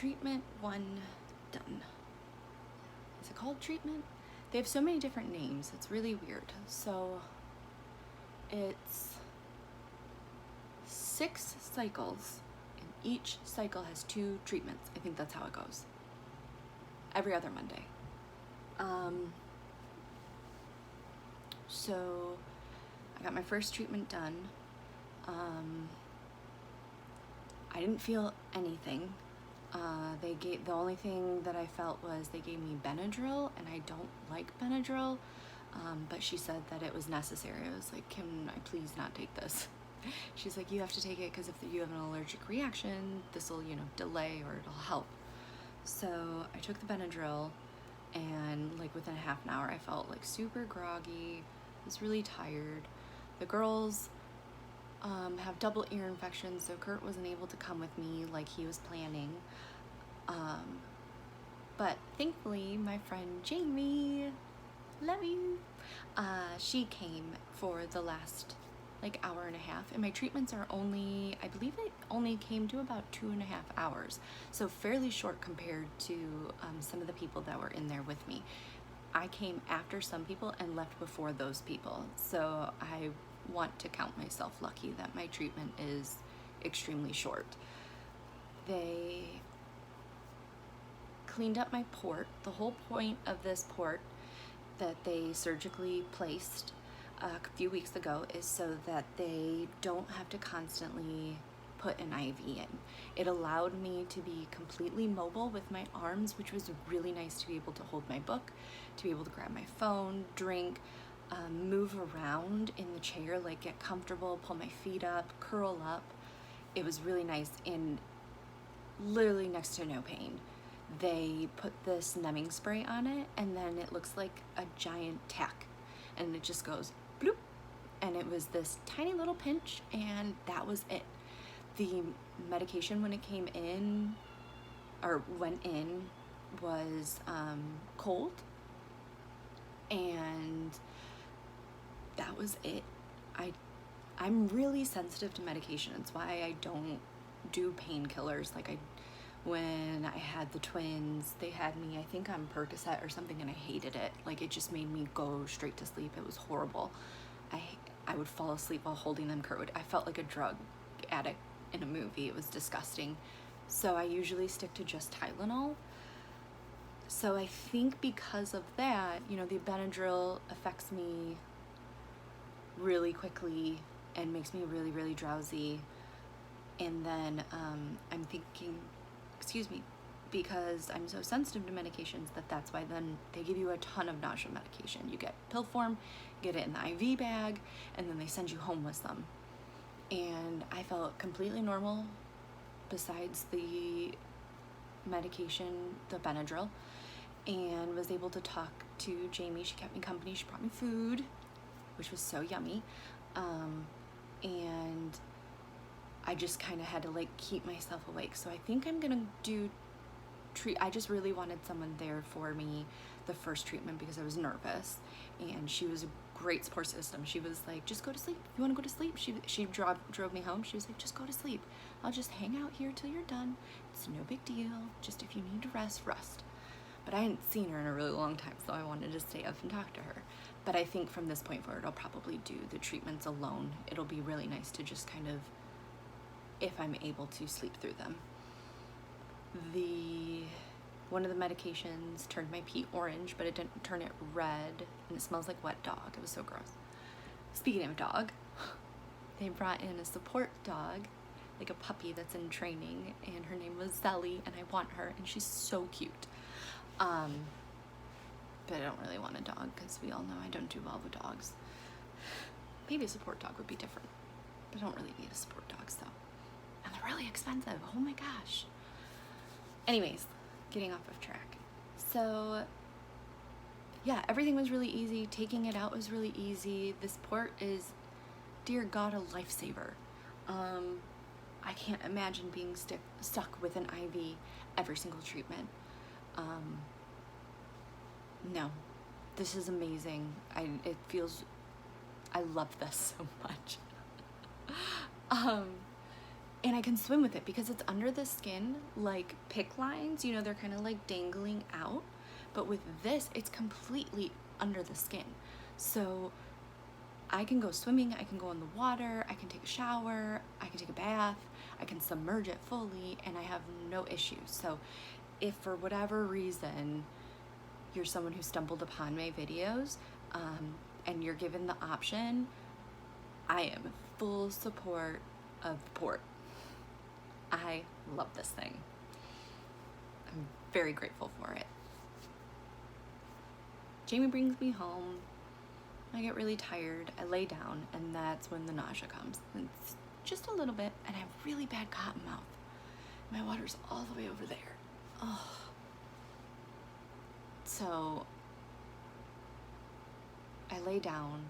treatment one done. Is it called treatment? They have so many different names. It's really weird. So it's 6 cycles, and each cycle has 2 treatments. I think that's how it goes. Every other Monday. So I got my first treatment done. I didn't feel anything. The only thing that I felt was they gave me Benadryl, and I don't like Benadryl, but she said that it was necessary. I was like, can I please not take this? She's like, you have to take it because if you have an allergic reaction, this will, delay or it'll help. So I took the Benadryl, and like within a half an hour, I felt like super groggy. I was really tired. The girls have double ear infections, so Kurt wasn't able to come with me like he was planning. But thankfully, my friend Jamie, love you, she came for the last hour and a half, and my treatments are only, I believe it only came to about 2.5 hours, so fairly short compared to some of the people that were in there with me. I came after some people and left before those people, so I want to count myself lucky that my treatment is extremely short. They cleaned up my port. The whole point of this port that they surgically placed a few weeks ago is so that they don't have to constantly put an IV in. It allowed me to be completely mobile with my arms, which was really nice to be able to hold my book, to be able to grab my phone, drink, move around in the chair, get comfortable, pull my feet up, curl up. It was really nice and literally next to no pain. They put this numbing spray on it, and then it looks like a giant tack, and it just goes bloop, and it was this tiny little pinch, and that was it. The medication when it came in, or went in, was cold, and that was it. I'm really sensitive to medication. It's why I don't do painkillers. When I had the twins, they had me, I think, on Percocet or something, and I hated it. It just made me go straight to sleep. It was horrible. I would fall asleep while holding them. I felt like a drug addict in a movie. It was disgusting. So I usually stick to just Tylenol. So I think because of that, the Benadryl affects me really quickly and makes me really, really drowsy. And then I'm thinking, because I'm so sensitive to medications, that's why then they give you a ton of nausea medication. You get pill form, get it in the IV bag, and then they send you home with some. And I felt completely normal besides the medication, the Benadryl, and was able to talk to Jamie. She kept me company. She brought me food, which was so yummy. And I just kind of had to keep myself awake. So I think I'm gonna I just really wanted someone there for me the first treatment because I was nervous, and she was a great support system. She was like, just go to sleep. If you want to go to sleep, she drove me home. She was like, just go to sleep. I'll just hang out here till you're done. It's no big deal. Just if you need to rest. But I hadn't seen her in a really long time, so I wanted to stay up and talk to her. But I think from this point forward, I'll probably do the treatments alone. It'll be really nice to just kind of, if I'm able to, sleep through them. One of the medications turned my pee orange, but it didn't turn it red, and it smells like wet dog. It was so gross. Speaking of dog, they brought in a support dog, a puppy that's in training, and her name was Zelly, and I want her, and she's so cute. But I don't really want a dog because we all know I don't do well with dogs. Maybe a support dog would be different, but I don't really need a support dog, so. And they're really expensive. Oh my gosh. Anyways, getting off of track. So yeah, everything was really easy. Taking it out was really easy. This port is, dear God, a lifesaver. I can't imagine being stuck with an IV every single treatment. No, this is amazing. I love this so much. And I can swim with it because it's under the skin, like pick lines, you know, they're kind of like dangling out. But with this, it's completely under the skin. So I can go swimming, I can go in the water, I can take a shower, I can take a bath, I can submerge it fully, and I have no issues. So if for whatever reason you're someone who stumbled upon my videos and you're given the option, I am in full support of the port. I love this thing. I'm very grateful for it. Jamie brings me home. I get really tired. I lay down, and that's when the nausea comes. It's just a little bit, and I have really bad cotton mouth. My water's all the way over there. Oh. So I lay down,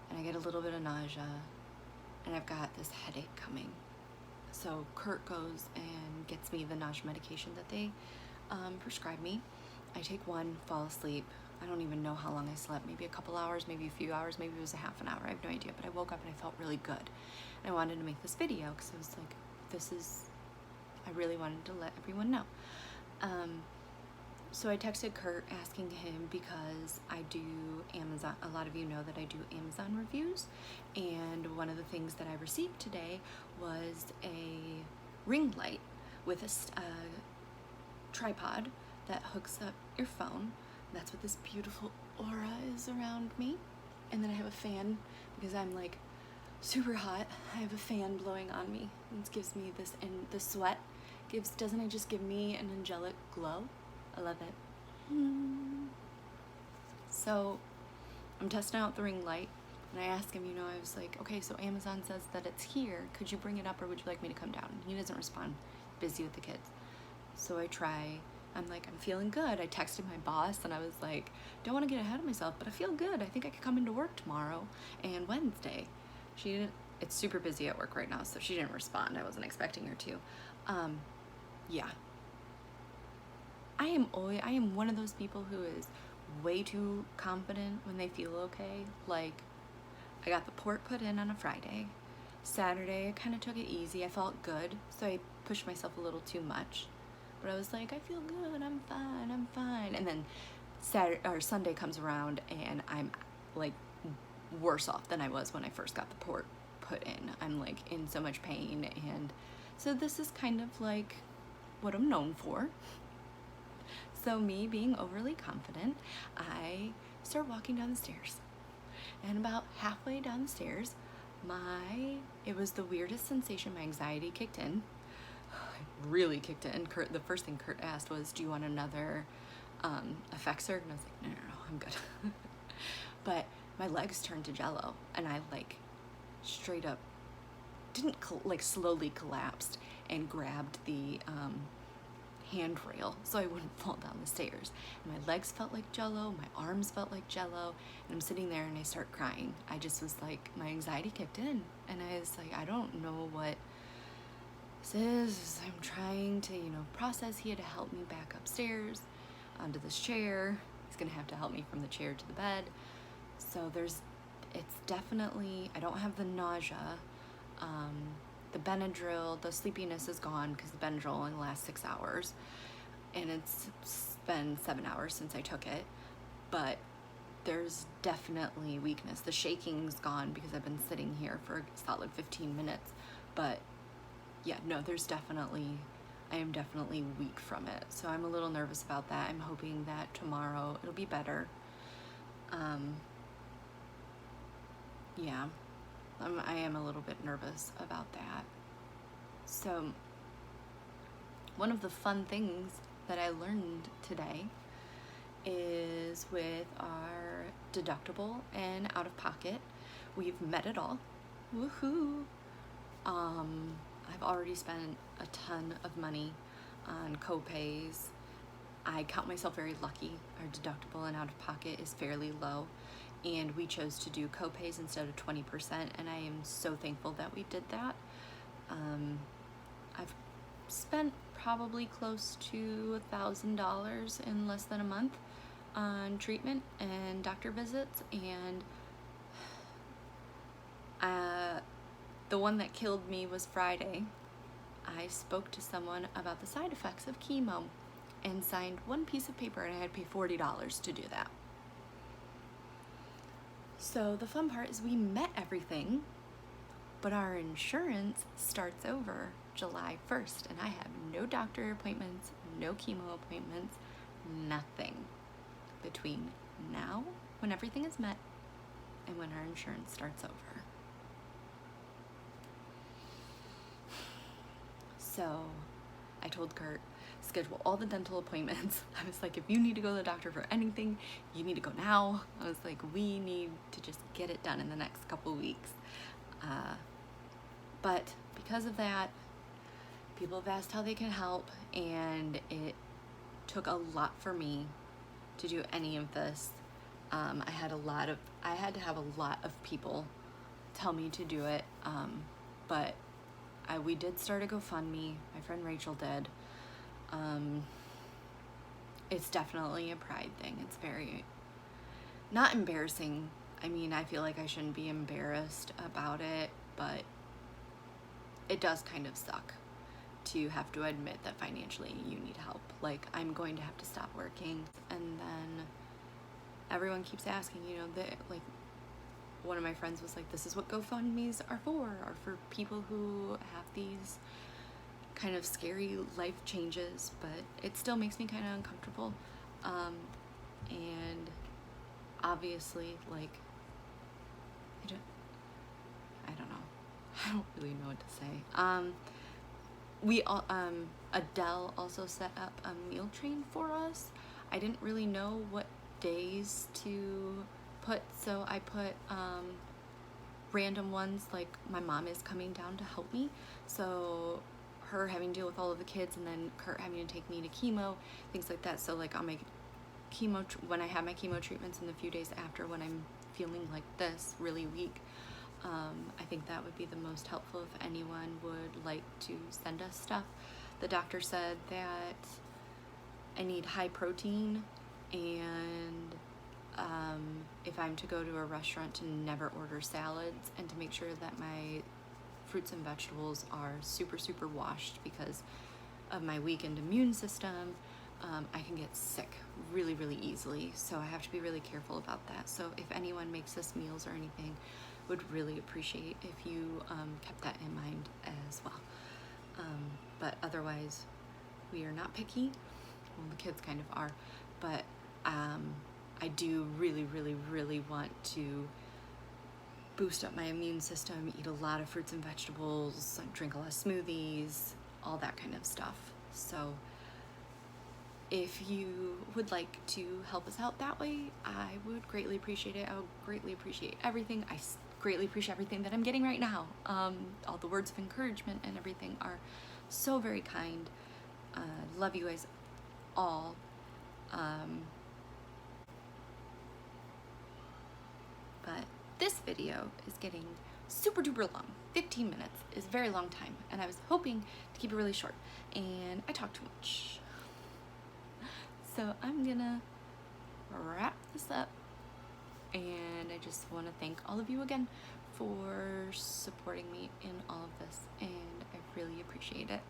and I get a little bit of nausea, and I've got this headache coming. So Kurt goes and gets me the nausea medication that they prescribed me. I take one, fall asleep. I don't even know how long I slept, maybe a couple hours, maybe a few hours, maybe it was a half an hour, I have no idea, but I woke up and I felt really good. And I wanted to make this video because I was like, I really wanted to let everyone know. So I texted Kurt asking him because I do Amazon, a lot of you know that I do Amazon reviews, and one of the things that I received today was a ring light with a tripod that hooks up your phone. That's what this beautiful aura is around me. And then I have a fan because I'm like super hot. I have a fan blowing on me. It gives me this, and the sweat doesn't it just give me an angelic glow? I love it. So I'm testing out the ring light, and I asked him, I was like, okay, so Amazon says that it's here. Could you bring it up, or would you like me to come down? And he doesn't respond. Busy with the kids. So I try. I'm like, I'm feeling good. I texted my boss, and I was like, don't want to get ahead of myself, but I feel good. I think I could come into work tomorrow and Wednesday. She didn't. It's super busy at work right now, so she didn't respond. I wasn't expecting her to. Yeah. I am one of those people who is way too confident when they feel okay. Like, I got the port put in on a Friday. Saturday, I kind of took it easy. I felt good, so I pushed myself a little too much. But I was like, I feel good, I'm fine. And then Sunday comes around, and I'm like worse off than I was when I first got the port put in. I'm like in so much pain, and so this is kind of like what I'm known for. So me being overly confident, I start walking down the stairs, and about halfway down the stairs, it was the weirdest sensation. My anxiety kicked in. It really kicked in. The first thing Kurt asked was, do you want another Effexor? And I was like, no, I'm good. But my legs turned to jello, and I like straight up slowly collapsed and grabbed the handrail so I wouldn't fall down the stairs. And my legs felt like jello, my arms felt like jello, and I'm sitting there and I start crying. I just was like, my anxiety kicked in, and I was like, I don't know what this is. I'm trying to, process. He had to help me back upstairs onto this chair. He's gonna have to help me from the chair to the bed. So it's definitely, I don't have the nausea. The Benadryl, the sleepiness is gone because the Benadryl only lasts 6 hours, and it's been 7 hours since I took it, but there's definitely weakness. The shaking's gone because I've been sitting here for a solid 15 minutes, but yeah, no, I am definitely weak from it, so I'm a little nervous about that. I'm hoping that tomorrow it'll be better. Yeah. I am a little bit nervous about that. So one of the fun things that I learned today is with our deductible and out of pocket, we've met it all. Woohoo! I've already spent a ton of money on co-pays. I count myself very lucky. Our deductible and out of pocket is fairly low, and we chose to do co-pays instead of 20%, and I am so thankful that we did that. I've spent probably close to $1,000 in less than a month on treatment and doctor visits, and the one that killed me was Friday. I spoke to someone about the side effects of chemo and signed one piece of paper, and I had to pay $40 to do that. So the fun part is we met everything, but our insurance starts over July 1st, and I have no doctor appointments, no chemo appointments, nothing between now, when everything is met, and when our insurance starts over. So I told Kurt, schedule all the dental appointments. I was like, if you need to go to the doctor for anything, you need to go now. I was like, we need to just get it done in the next couple weeks. But because of that, people have asked how they can help, and it took a lot for me to do any of this. I had to have a lot of people tell me to do it, but we did start a GoFundMe. My friend Rachel did. It's definitely a pride thing. It's very not embarrassing. I mean, I feel like I shouldn't be embarrassed about it, but it does kind of suck to have to admit that financially you need help. Like, I'm going to have to stop working, and then everyone keeps asking, like, one of my friends was like, this is what GoFundMes are for people who have these kind of scary life changes, but it still makes me kind of uncomfortable. And obviously, like, I don't know. I don't really know what to say. We all, Adele also set up a meal train for us. I didn't really know what days to put, so I put random ones, like my mom is coming down to help me, so her having to deal with all of the kids, and then Kurt having to take me to chemo, things like that. So like on my chemo, when I have my chemo treatments and the few days after, when I'm feeling like this, really weak, I think that would be the most helpful if anyone would like to send us stuff. The doctor said that I need high protein, and if I'm to go to a restaurant, to never order salads, and to make sure that my fruits and vegetables are super, super washed, because of my weakened immune system. I can get sick really, really easily, so I have to be really careful about that. So if anyone makes us meals or anything, would really appreciate if you kept that in mind as well. But otherwise, we are not picky. Well, the kids kind of are, but I do really, really, really want to boost up my immune system, eat a lot of fruits and vegetables, drink a lot of smoothies, all that kind of stuff. So if you would like to help us out that way, I would greatly appreciate it. I would greatly appreciate everything. I greatly appreciate everything that I'm getting right now. All the words of encouragement and everything are so very kind. Love you guys all. But this video is getting super duper long. 15 minutes is a very long time, and I was hoping to keep it really short, and I talk too much. So I'm gonna wrap this up, and I just want to thank all of you again for supporting me in all of this, and I really appreciate it.